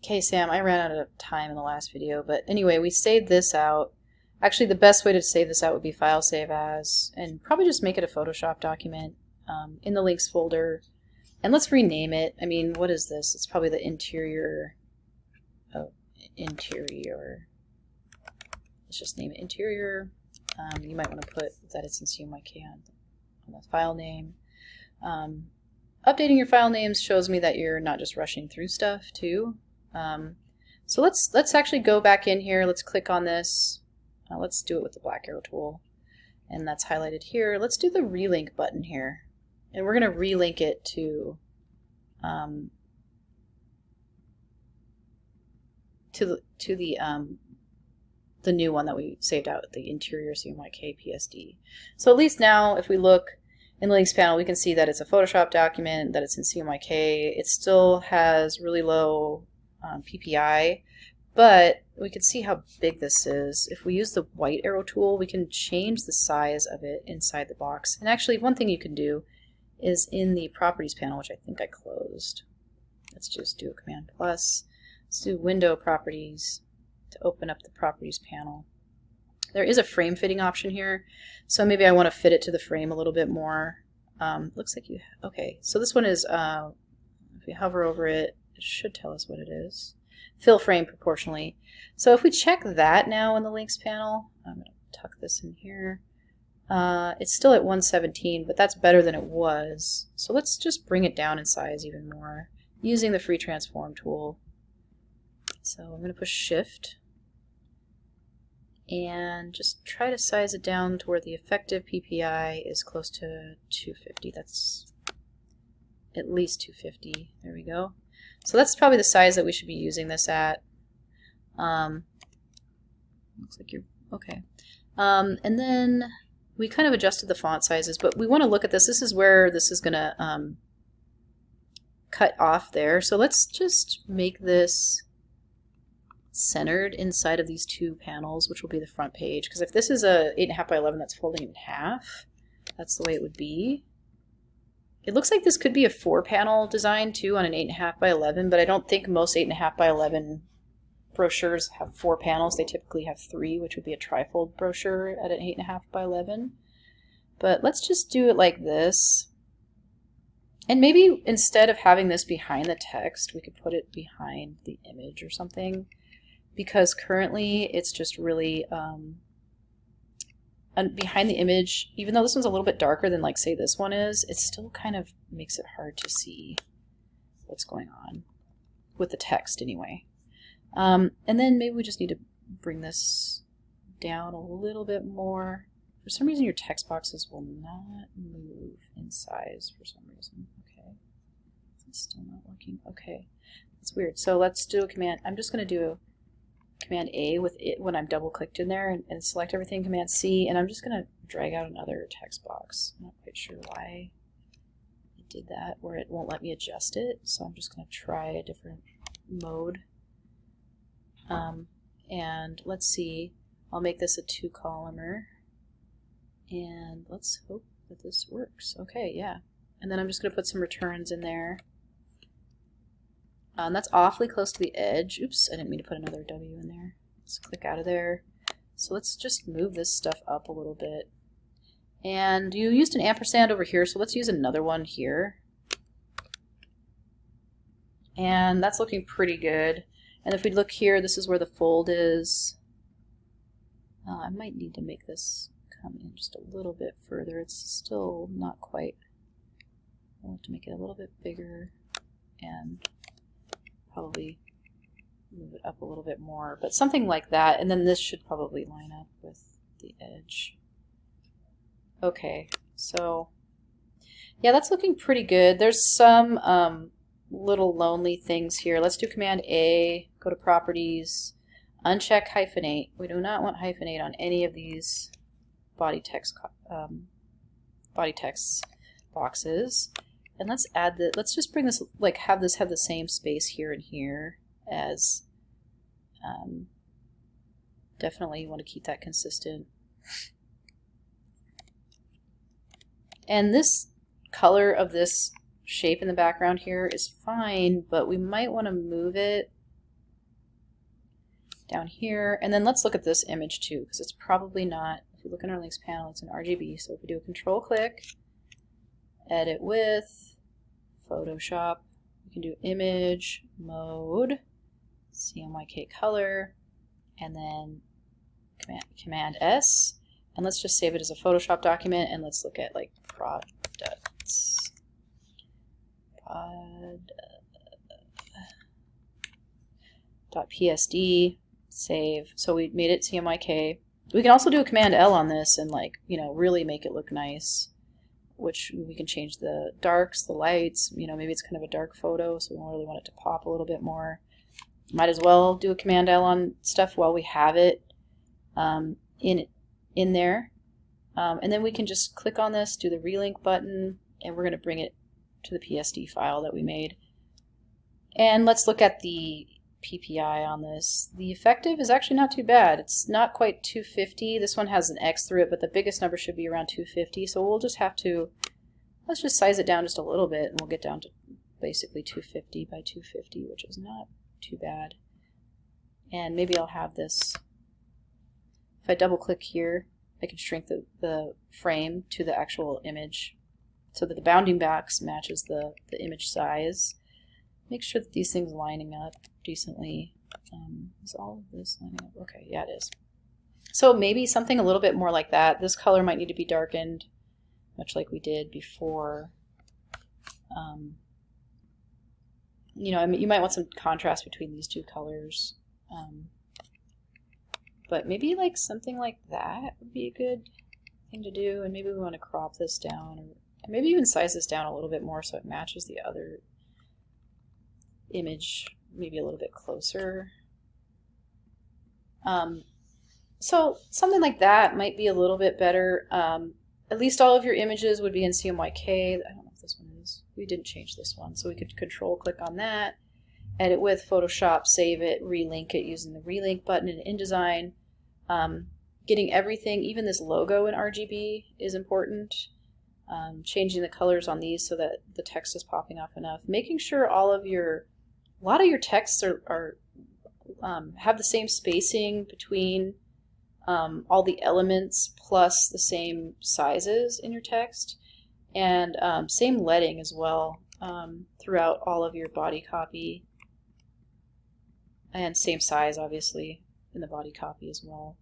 Okay, Sam, I ran out of time in the last video, but anyway, we saved this out. Actually, the best way to save this out would be File Save As, and probably just make it a Photoshop document in the links folder. And let's rename it. I mean, what is this? It's probably the interior. Oh, interior. Let's just name it interior. You might want to put that it's in CMYK on the file name. Updating your file names shows me that you're not just rushing through stuff too. So let's actually go back in here. Let's click on this. Let's do it with the black arrow tool, and that's highlighted here. Let's do the relink button here, and we're going to relink it to the new one that we saved out, the interior CMYK PSD. So at least now, if we look in the links panel, we can see that it's a Photoshop document, that it's in CMYK. It still has really low PPI, but we can see how big this is. If we use the white arrow tool, we can change the size of it inside the box. And actually, one thing you can do is in the properties panel, which I think I closed. Let's just do a Command plus. Let's do window properties to open up the properties panel. There is a frame fitting option here, so maybe I want to fit it to the frame a little bit more. Looks like okay, so this one is, if we hover over it, it should tell us what it is. Fill frame proportionally. So if we check that now in the links panel, I'm going to tuck this in here. It's still at 117, but that's better than it was. So let's just bring it down in size even more using the free transform tool. So I'm going to push shift and just try to size it down to where the effective PPI is close to 250. That's at least 250. There we go. So that's probably the size that we should be using this at. Looks like you're okay. And then we kind of adjusted the font sizes, but we want to look at this. This is where this is going to cut off there. So let's just make this centered inside of these two panels, which will be the front page. Because if this is a 8.5 by 11 that's folding in half, that's the way it would be. It looks like this could be a 4-panel design too on an 8.5 by 11, but I don't think most 8.5 by 11 brochures have 4 panels. They typically have 3, which would be a trifold brochure at an 8.5 by 11. But let's just do it like this. And maybe instead of having this behind the text, we could put it behind the image or something. Because currently it's just really behind the image, even though this one's a little bit darker than like say this one is, it still kind of makes it hard to see what's going on with the text anyway. And then maybe we just need to bring this down a little bit more. For some reason your text boxes will not move in size for some reason. Okay, it's still not working. Okay, it's weird. So let's do a command. I'm just going to do Command A with it when I'm double clicked in there and select everything, Command C, and I'm just going to drag out another text box. I'm not quite sure why it did that, where it won't let me adjust it, so I'm just going to try a different mode. And let's see, I'll make this a 2-columner, and let's hope that this works. Okay, yeah. And then I'm just going to put some returns in there. That's awfully close to the edge. Oops, I didn't mean to put another W in there. Let's click out of there. So let's just move this stuff up a little bit. And you used an ampersand over here, so let's use another one here. And that's looking pretty good. And if we look here, this is where the fold is. I might need to make this come in just a little bit further. It's still not quite. I'll have to make it a little bit bigger and probably move it up a little bit more, but something like that, and then this should probably line up with the edge. Okay, so yeah, that's looking pretty good. There's some little lonely things here. Let's do Command A, go to Properties, uncheck hyphenate. We do not want hyphenate on any of these body text boxes. And let's add the, let's just bring this, like have this have the same space here and here as, definitely you want to keep that consistent. And this color of this shape in the background here is fine, but we might want to move it down here. And then let's look at this image too, because it's probably not, if you look in our links panel, it's an RGB. So if we do a control click, edit with, Photoshop, we can do image, mode, CMYK color, and then Command S. And let's just save it as a Photoshop document, and let's look at like products. .psd, save. So we made it CMYK. We can also do a Command L on this and like, you know, really make it look nice, which we can change the darks, the lights, you know, maybe it's kind of a dark photo, so we don't really want it to pop a little bit more. Might as well do a Command L on stuff while we have it in there. And then we can just click on this, do the relink button, and we're going to bring it to the PSD file that we made. And let's look at the PPI on this. The effective is actually not too bad. It's not quite 250. This one has an X through it, but the biggest number should be around 250. So we'll just have to, let's just size it down just a little bit, and we'll get down to basically 250 by 250, which is not too bad. And maybe I'll have this, if I double click here, I can shrink the frame to the actual image so that the bounding box matches the image size. Make sure that these things lining up decently. Is all of this lining up? Okay, yeah, it is. So maybe something a little bit more like that. This color might need to be darkened, much like we did before. You know, I mean, you might want some contrast between these two colors. But maybe like something like that would be a good thing to do. And maybe we want to crop this down, or maybe even size this down a little bit more so it matches the other image maybe a little bit closer. So something like that might be a little bit better. At least all of your images would be in CMYK. I don't know if this one is. We didn't change this one, so we could control click on that, edit with Photoshop, save it, relink it using the relink button in InDesign. Getting everything, even this logo in RGB is important. Changing the colors on these so that the text is popping off enough. Making sure all of your, a lot of your texts are have the same spacing between all the elements plus the same sizes in your text, and same leading as well throughout all of your body copy, and same size obviously in the body copy as well.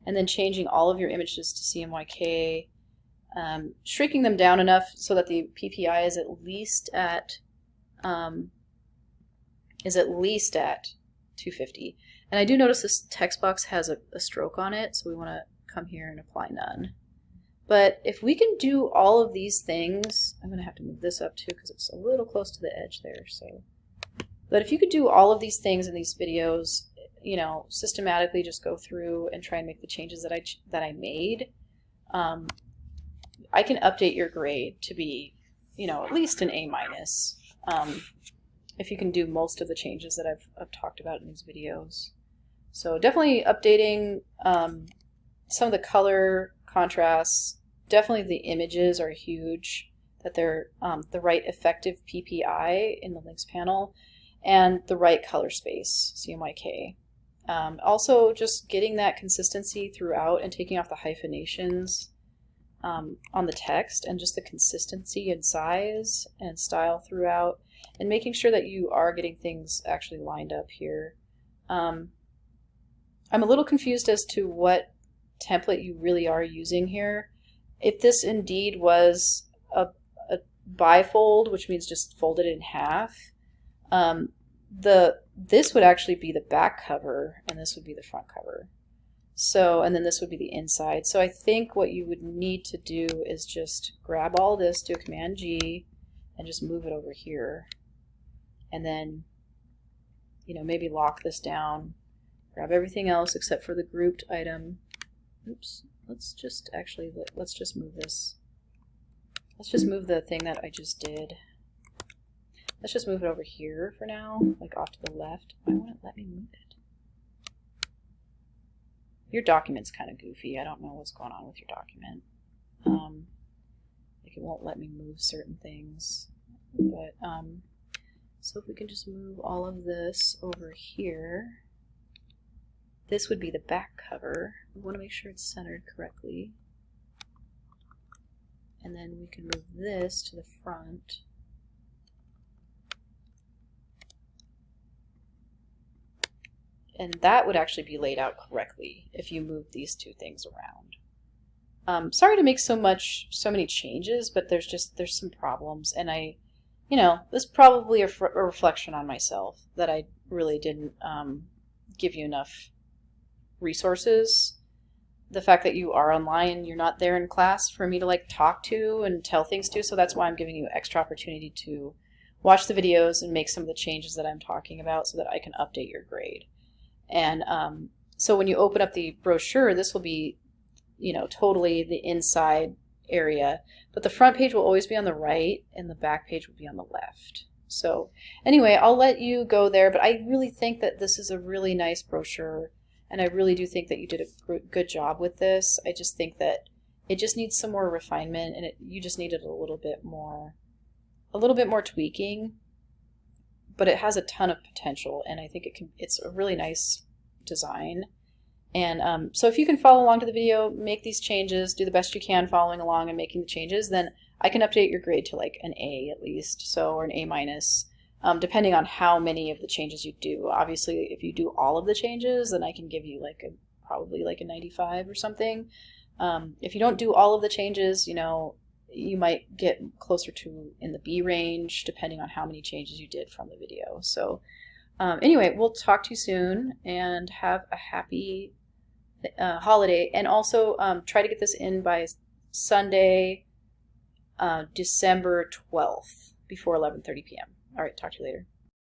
And then changing all of your images to CMYK, shrinking them down enough so that the PPI is at least at 250. And I do notice this text box has a stroke on it, so we want to come here and apply none. But if we can do all of these things, I'm going to have to move this up too because it's a little close to the edge there. So, but if you could do all of these things in these videos, you know, systematically just go through and try and make the changes that I made, I can update your grade to be, you know, at least an A-. If you can do most of the changes that I've talked about in these videos. So definitely updating some of the color contrasts. Definitely the images are huge, that they're the right effective PPI in the links panel, and the right color space, CMYK. Also just getting that consistency throughout and taking off the hyphenations on the text, and just the consistency in size and style throughout, and making sure that you are getting things actually lined up here. I'm a little confused as to what template you really are using here. If this indeed was a bifold, which means just fold it in half, this would actually be the back cover and this would be the front cover. So, and then this would be the inside. So I think what you would need to do is just grab all this, do a Command G, and just move it over here. And then, you know, maybe lock this down, grab everything else except for the grouped item. Oops, let's just actually, let's just move this. Let's just move the thing that I just did. Let's just move it over here for now, like off to the left. Why won't it let me move it? Your document's kind of goofy. I don't know what's going on with your document. Like it won't let me move certain things. But so if we can just move all of this over here. this would be the back cover. We want to make sure it's centered correctly. And then we can move this to the front. And that would actually be laid out correctly if you move these two things around. Sorry to make so many changes, but there's some problems, and this is probably a reflection on myself that I really didn't give you enough resources. The fact that you are online, you're not there in class for me to like talk to and tell things to, so that's why I'm giving you extra opportunity to watch the videos and make some of the changes that I'm talking about so that I can update your grade. And so when you open up the brochure, this will be, totally the inside area, but the front page will always be on the right and the back page will be on the left. So anyway, I'll let you go there, but I really think that this is a really nice brochure, and I really do think that you did a good job with this. I just think that it just needs some more refinement, and you just needed a little bit more tweaking, but it has a ton of potential, and I think it's a really nice design. And so if you can follow along to the video, make these changes, do the best you can following along and making the changes, then I can update your grade to like an A at least, or an A-, depending on how many of the changes you do. Obviously, if you do all of the changes, then I can give you probably like a 95 or something. If you don't do all of the changes, you might get closer to in the B range, depending on how many changes you did from the video. So anyway, we'll talk to you soon, and have a happy holiday. And also try to get this in by Sunday, December 12th, before 11:30 p.m. All right, talk to you later.